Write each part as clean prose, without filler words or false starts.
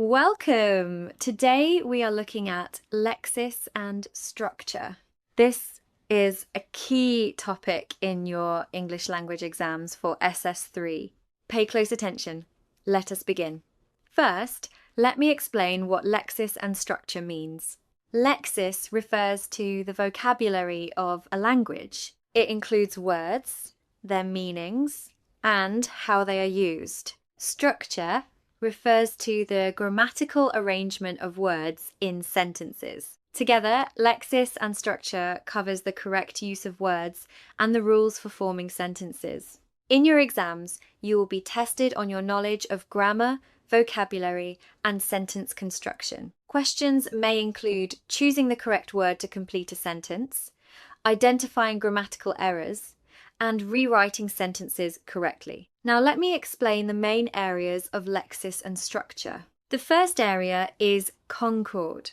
Welcome! Today we are looking at Lexis and structure. This is a key topic in your English language exams for SS3. Pay close attention. Let us begin. First, let me explain what Lexis and structure means. Lexis refers to the vocabulary of a language. It includes words, their meanings, and how they are used. Structure refers to the grammatical arrangement of words in sentences. Together, Lexis and structure covers the correct use of words and the rules for forming sentences. In your exams, you will be tested on your knowledge of grammar, vocabulary, and sentence construction. Questions may include choosing the correct word to complete a sentence, identifying grammatical errors, and rewriting sentences correctly. Now let me explain the main areas of Lexis and structure. The first area is concord,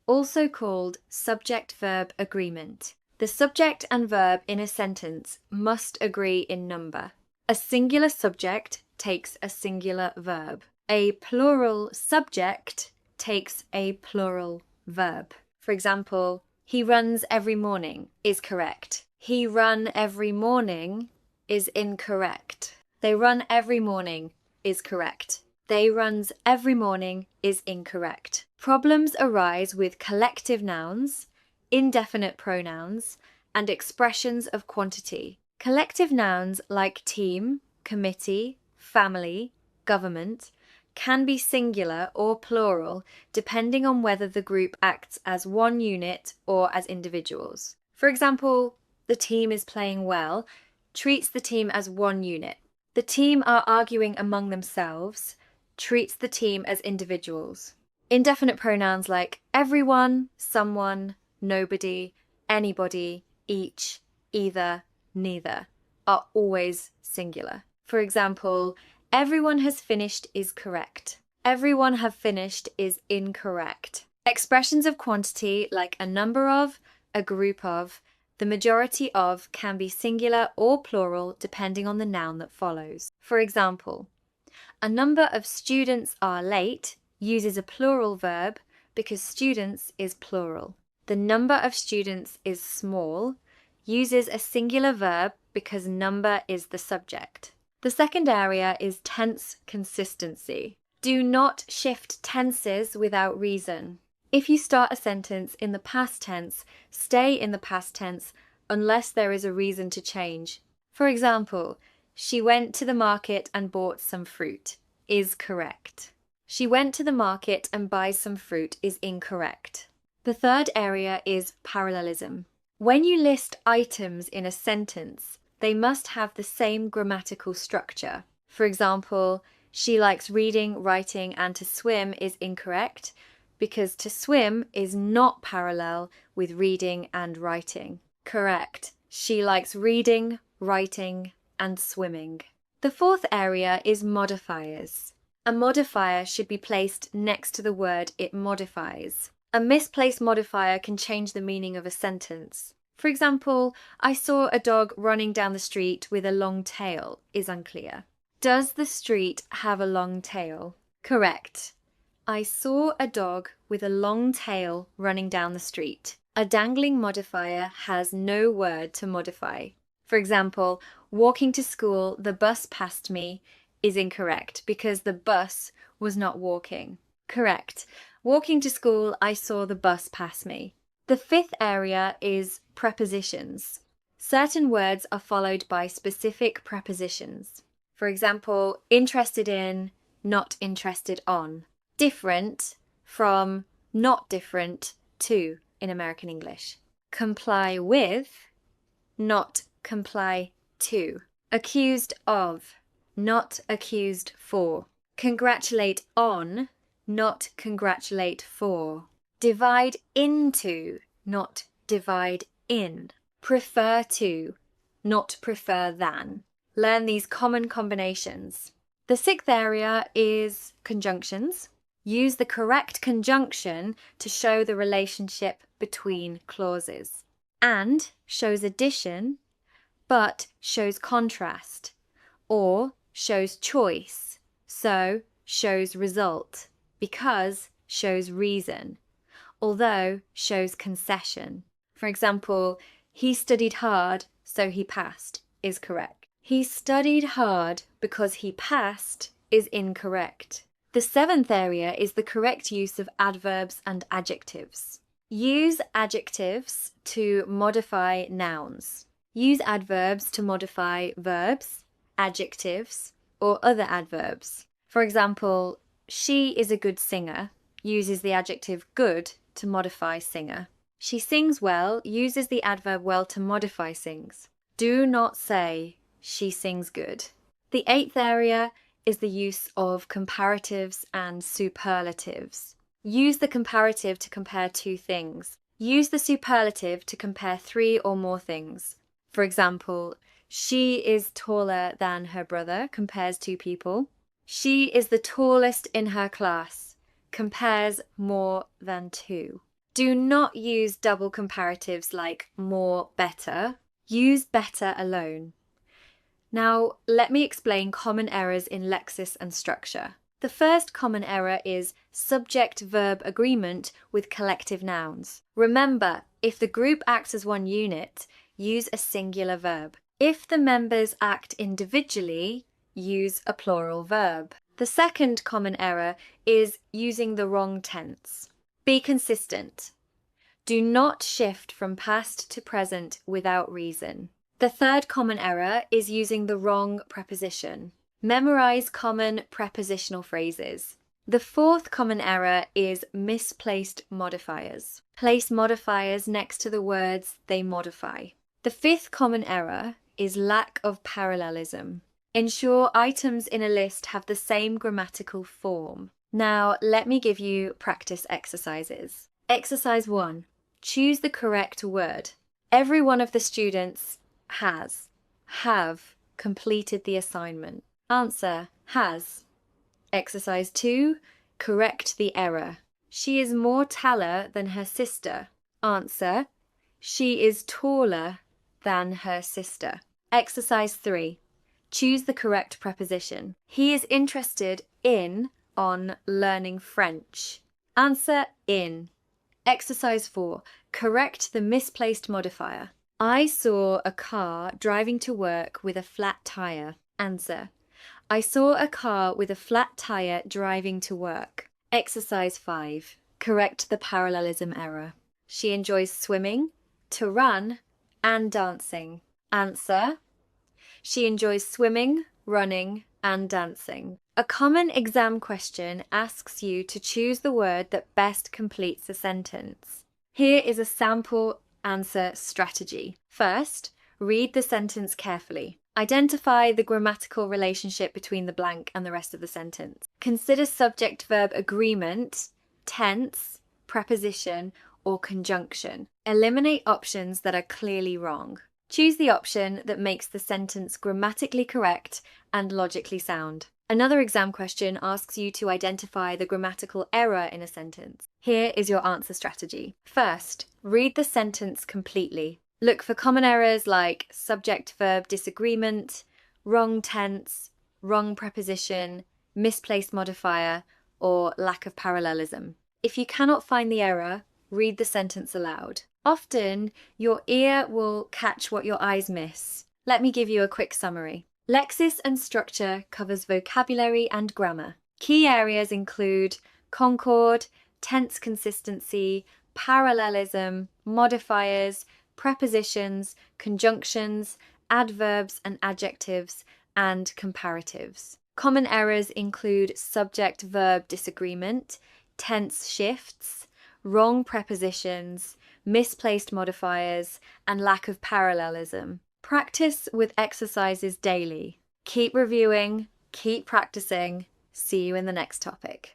also called subject-verb agreement. The subject and verb in a sentence must agree in number. A singular subject takes a singular verb. A plural subject takes a plural verb. For example, he runs every morning is correct. He run every morning is incorrect. They run every morning is correct. They runs every morning is incorrect. Problems arise with collective nouns, indefinite pronouns, and expressions of quantity. Collective nouns like team, committee, family, government can be singular or plural depending on whether the group acts as one unit or as individuals. For example, the team is playing well treats the team as one unit. The team are arguing among themselves treats the team as individuals. Indefinite pronouns like everyone, someone, nobody, anybody, each, either, neither are always singular. For example, everyone has finished is correct. Everyone have finished is incorrect. Expressions of quantity like a number of, a group of, the majority of can be singular or plural depending on the noun that follows. For example, a number of students are late uses a plural verb because students is plural. The number of students is small uses a singular verb because number is the subject. The second area is tense consistency. Do not shift tenses without reason. If you start a sentence in the past tense, stay in the past tense unless there is a reason to change. For example, she went to the market and bought some fruit is correct. She went to the market and buys some fruit is incorrect. The third area is parallelism. When you list items in a sentence, they must have the same grammatical structure. For example, she likes reading, writing, and to swim is incorrect because to swim is not parallel with reading and writing. Correct. She likes reading, writing, and swimming. The fourth area is modifiers. A modifier should be placed next to the word it modifies. A misplaced modifier can change the meaning of a sentence. For example, I saw a dog running down the street with a long tail is unclear. Does the street have a long tail? Correct. I saw a dog with a long tail running down the street. A dangling modifier has no word to modify. For example, walking to school, the bus passed me is incorrect because the bus was not walking. Correct. Walking to school, I saw the bus pass me. The fifth area is prepositions. Certain words are followed by specific prepositions. For example, interested in, not interested on. Different from, not different to in American English. Comply with, not comply to. Accused of, not accused for. Congratulate on, not congratulate for. Divide into, not divide in. Prefer to, not prefer than. Learn these common combinations. The sixth area is conjunctions. Use the correct conjunction to show the relationship between clauses. And shows addition, but shows contrast, or shows choice, so shows result. because shows reason, although shows concession. For example, he studied hard, so he passed is correct. He studied hard because he passed is incorrect. The seventh area is the correct use of adverbs and adjectives. Use adjectives to modify nouns. Use adverbs to modify verbs, adjectives, or other adverbs. For example, she is a good singer uses the adjective good to modify singer. She sings well uses the adverb well to modify sings. Do not say she sings good. The eighth area is the use of comparatives and superlatives. Use the comparative to compare two things. Use the superlative to compare three or more things. For example, she is taller than her brother compares two people. She is the tallest in her class compares more than two. Do not use double comparatives like more, better. Use better alone. Now, let me explain common errors in Lexis and structure. The first common error is subject-verb agreement with collective nouns. Remember, if the group acts as one unit, use a singular verb. If the members act individually, use a plural verb. The second common error is using the wrong tense. Be consistent. Do not shift from past to present without reason. The third common error is using the wrong preposition. Memorize common prepositional phrases. The fourth common error is misplaced modifiers. Place modifiers next to the words they modify. The fifth common error is lack of parallelism. Ensure items in a list have the same grammatical form. Now, let me give you practice exercises. Exercise 1. Choose the correct word. Every one of the students have completed the assignment. Answer, has. Exercise 2. Correct the error. She is more taller than her sister. Answer, she is taller than her sister. Exercise 3. Choose the correct preposition. He is interested on learning French. Answer, in. Exercise 4. Correct the misplaced modifier. I saw a car driving to work with a flat tire. Answer, I saw a car with a flat tire driving to work. Exercise 5. Correct the parallelism error. She enjoys swimming, to run, and dancing. Answer, she enjoys swimming, running, and dancing. A common exam question asks you to choose the word that best completes a sentence. Here is a sample answer strategy. First, read the sentence carefully. Identify the grammatical relationship between the blank and the rest of the sentence. Consider subject-verb agreement, tense, preposition, or conjunction. Eliminate options that are clearly wrong. Choose the option that makes the sentence grammatically correct and logically sound. Another exam question asks you to identify the grammatical error in a sentence. Here is your answer strategy. First, read the sentence completely. Look for common errors like subject-verb disagreement, wrong tense, wrong preposition, misplaced modifier, or lack of parallelism. If you cannot find the error, read the sentence aloud. Often, your ear will catch what your eyes miss. Let me give you a quick summary. Lexis and structure covers vocabulary and grammar. Key areas include concord, tense consistency, parallelism, modifiers, prepositions, conjunctions, adverbs and adjectives, and comparatives. Common errors include subject-verb disagreement, tense shifts, wrong prepositions, misplaced modifiers, and lack of parallelism. Practice with exercises daily. Keep reviewing, keep practicing. See you in the next topic.